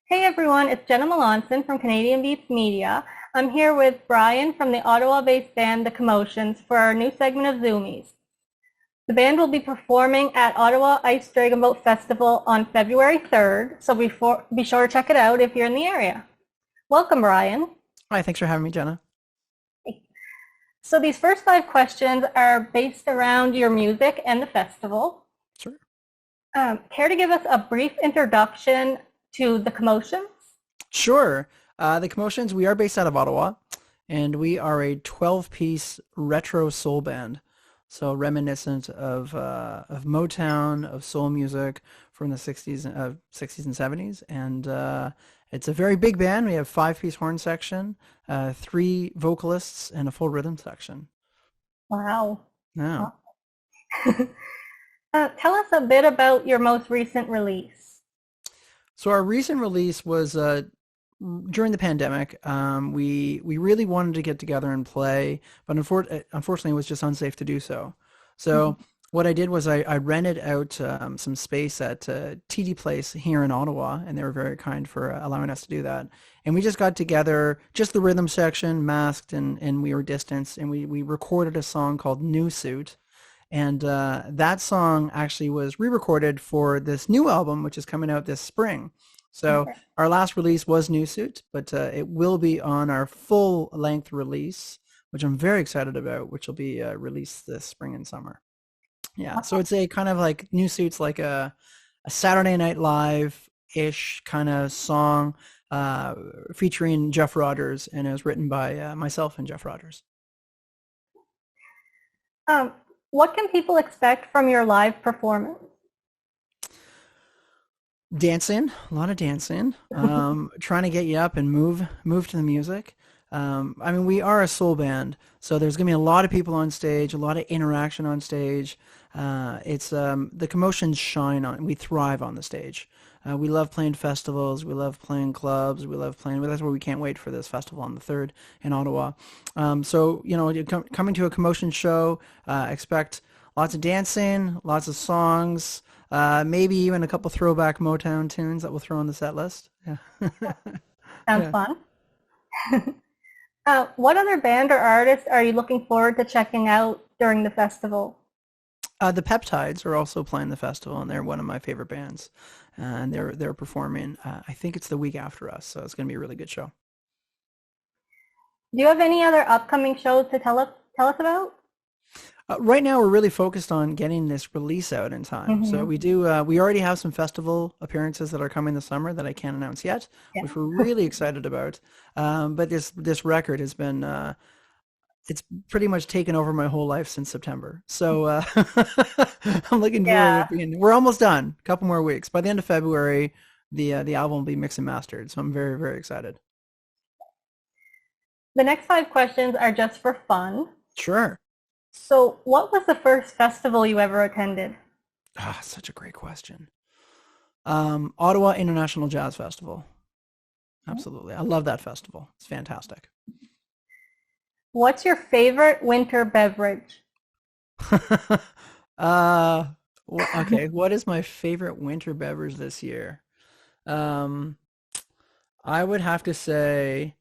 Hey everyone, it's Jenna Melanson from Canadian Beats Media. I'm here with Brian from the Ottawa-based band The Commotions for our new segment of Zoomies. The band will be performing at Ottawa Ice Dragon Boat Festival on February 3rd, so be sure to check it out if you're in the area. Welcome, Brian. Hi, thanks for having me, Jenna. So these first 5 questions are based around your music and the festival. Sure. Care to give us a brief introduction to The Commotions? Sure. The Commotions, we are based out of Ottawa, and we are a 12-piece retro soul band. So reminiscent of Motown, of soul music from the 60s, 60s and 70s. And it's a very big band. We have 5-piece horn section, 3 vocalists, and a full rhythm section. Wow. Now, Tell us a bit about your most recent release. so our recent release was during the pandemic. We really wanted to get together and play, but unfortunately, it was just unsafe to do so. So what I did was I rented out some space at TD Place here in Ottawa, and they were very kind for allowing us to do that. And we just got together, just the rhythm section, masked, and we were distanced, and we recorded a song called New Suit. And that song actually was re-recorded for this new album, which is coming out this spring. So Okay. our last release was New Suit, but it will be on our full-length release, which I'm very excited about, which will be released this spring and summer. Yeah, so it's a kind of like New Suit's like a Saturday Night Live-ish kind of song featuring Jeff Rodgers, and it was written by myself and Jeff Rodgers. What can people expect from your live performance? Dancing, a lot of dancing, trying to get you up and move to the music. I mean, we are a soul band, so there's gonna be a lot of people on stage, a lot of interaction on stage. It's the Commotions shine on, we thrive on the stage. We love playing festivals, we love playing clubs, we love playing, that's where we can't wait for this festival on the 3rd in Ottawa. So, you know, coming to a Commotion show, expect lots of dancing, lots of songs, maybe even a couple throwback Motown tunes that we'll throw on the set list. Yeah. Sounds Yeah. fun. What other band or artist are you looking forward to checking out during the festival? The Peptides are also playing the festival, and they're one of my favorite bands. And they're performing. I think it's the week after us, so it's going to be a really good show. Do you have any other upcoming shows to tell us about? Right now, we're really focused on getting this release out in time. So we do. We already have some festival appearances that are coming this summer that I can't announce yet, Yeah. which we're really excited about. But this record has been. It's pretty much taken over my whole life since September. So I'm looking forward Yeah. to being. We're almost done. A couple more weeks. By the end of February, the album will be mixed and mastered. So I'm very, very excited. The next 5 questions are just for fun. Sure. So, what was the first festival you ever attended? Ah, such a great question. Ottawa International Jazz Festival. Absolutely. I love that festival. It's fantastic. What's your favorite winter beverage? Okay. What is my favorite winter beverage this year? Um, I would have to say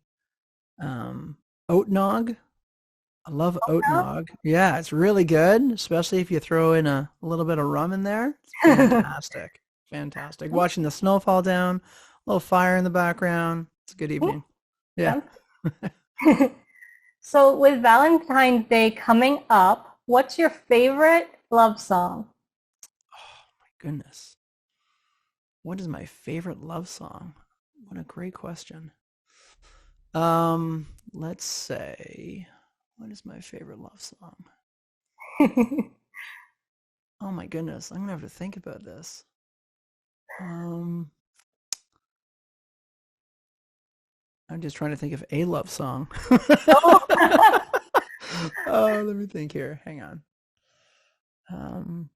oat nog. I love oat No? nog. Yeah, it's really good, especially if you throw in a little bit of rum in there. It's fantastic. Fantastic. Watching the snow fall down, a little fire in the background. It's a good evening. Yeah. So, with Valentine's Day coming up, what's your favorite love song? Goodness. What is my favorite love song? What a great question. Let's say, what is my favorite love song? Oh my goodness, I'm gonna have to think about this. Um, I'm just trying to think of a love song. Oh. Oh, let me think here. Hang on. Um,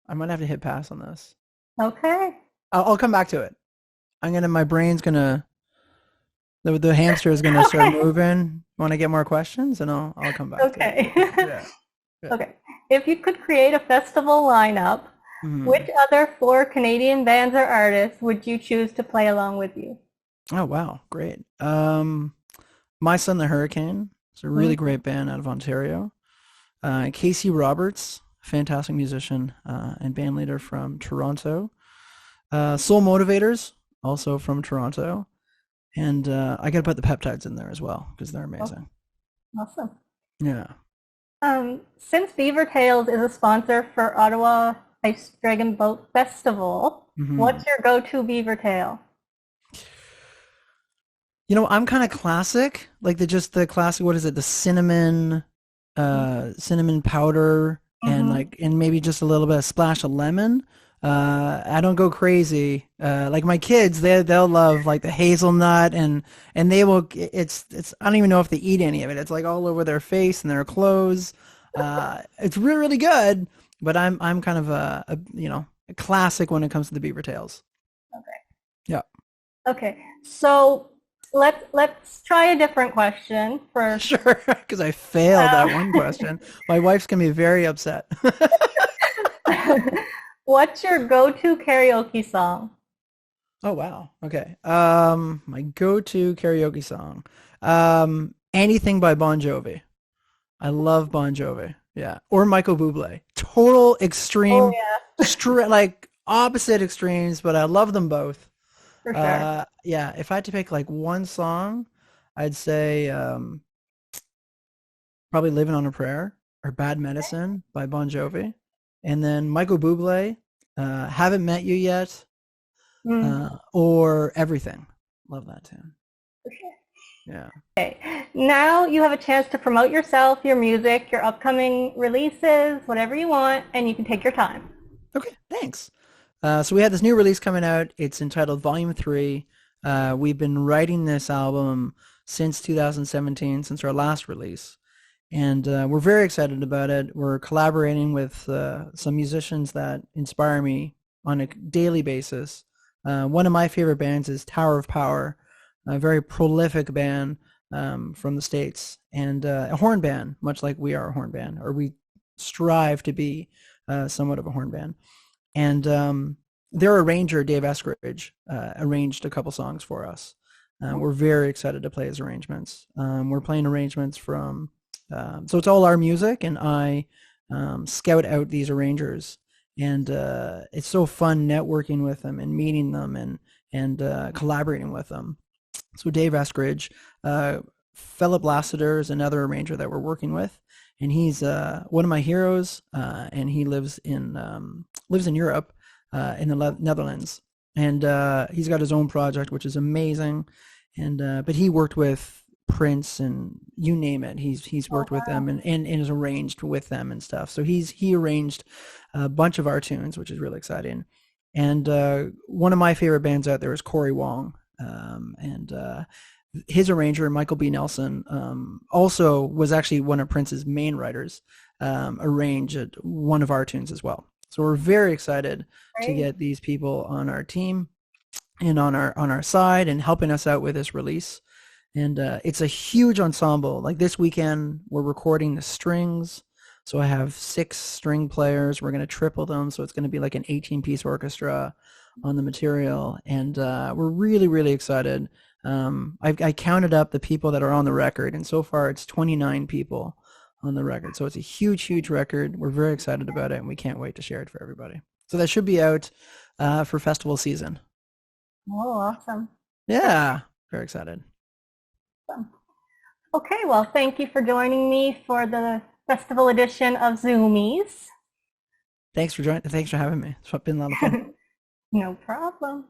I might have to hit pass on this. Okay. I'll come back to it. My brain's gonna, the hamster is gonna start Okay. moving. Want to get more questions, and I'll come back to it. Okay. Yeah. Yeah. Okay. If you could create a festival lineup, Mhm. Which other four Canadian bands or artists would you choose to play along with you? Oh wow, great. My Son the Hurricane. It's a really Mhm. great band out of Ontario. Casey Roberts, fantastic musician and band leader from Toronto. Soul Motivators, also from Toronto. And I got to put the Peptides in there as well because they're Oh, amazing. awesome. Yeah. Since Beaver Tails is a sponsor for Ottawa Ice Dragon Boat Festival, Hmm. what's your go-to beaver tail? I'm kind of classic, like the classic. What is it? The cinnamon powder, and Mm-hmm. and maybe just a little bit of splash of lemon. I don't go crazy. Like my kids, they'll love like the hazelnut, and they will. It's. I don't even know if they eat any of it. It's like all over their face and their clothes. It's really really good. But I'm kind of a classic when it comes to the beaver tails. Yeah. Okay, so let's try a different question first. Sure, because I failed that one question. My wife's gonna be very upset. What's your go-to karaoke song? Oh wow. Okay. My go-to karaoke song. Anything by Bon Jovi. I love Bon Jovi. Yeah. Or Michael Bublé. Total Oh extreme, yeah, like opposite extremes, but I love them both. for sure. Yeah, if I had to pick like one song, I'd say probably Living on a Prayer or Bad Medicine by Bon Jovi. And then Michael Bublé, Haven't Met You Yet, Mm, or Everything. Love that tune. for sure. Yeah. Now you have a chance to promote yourself, your music, your upcoming releases, whatever you want, and you can take your time. Okay, thanks. So we had this new release coming out. It's entitled Volume 3. We've been writing this album since 2017, since our last release. And we're very excited about it. We're collaborating with some musicians that inspire me on a daily basis. One of my favorite bands is Tower of Power, a very prolific band from the States, and a horn band, much like we are a horn band, or we strive to be somewhat of a horn band. And their arranger, Dave Eskridge, arranged a couple songs for us. We're very excited to play his arrangements. We're playing arrangements from so it's all our music, and I scout out these arrangers, and it's so fun networking with them and meeting them and collaborating with them. So Dave Eskridge, Philip Lassiter is another arranger that we're working with, and he's one of my heroes, and he lives in Europe, in the Netherlands, and he's got his own project, which is amazing, and but he worked with Prince and you name it. He's Oh worked with wow. them and is arranged with them and stuff. So he arranged a bunch of our tunes, which is really exciting. And one of my favorite bands out there is Corey Wong, and his arranger Michael B. Nelson also was actually one of Prince's main writers. Arranged one of our tunes as well. So we're very excited to Great. get these people on our team and on our side and helping us out with this release. And it's a huge ensemble. Like this weekend, we're recording the strings. So I have 6 string players. We're going to triple them. So it's going to be like an 18-piece orchestra on the material. And we're really, really excited. I counted up the people that are on the record, and so far it's 29 people on the record. So it's a huge, huge record. We're very excited about it, and we can't wait to share it for everybody. So that should be out for festival season. Oh, awesome. Yeah, very excited. Awesome. Okay, well, thank you for joining me for the festival edition of Zoomies. Thanks for joining. Thanks for having me. It's been a lot of fun. No problem.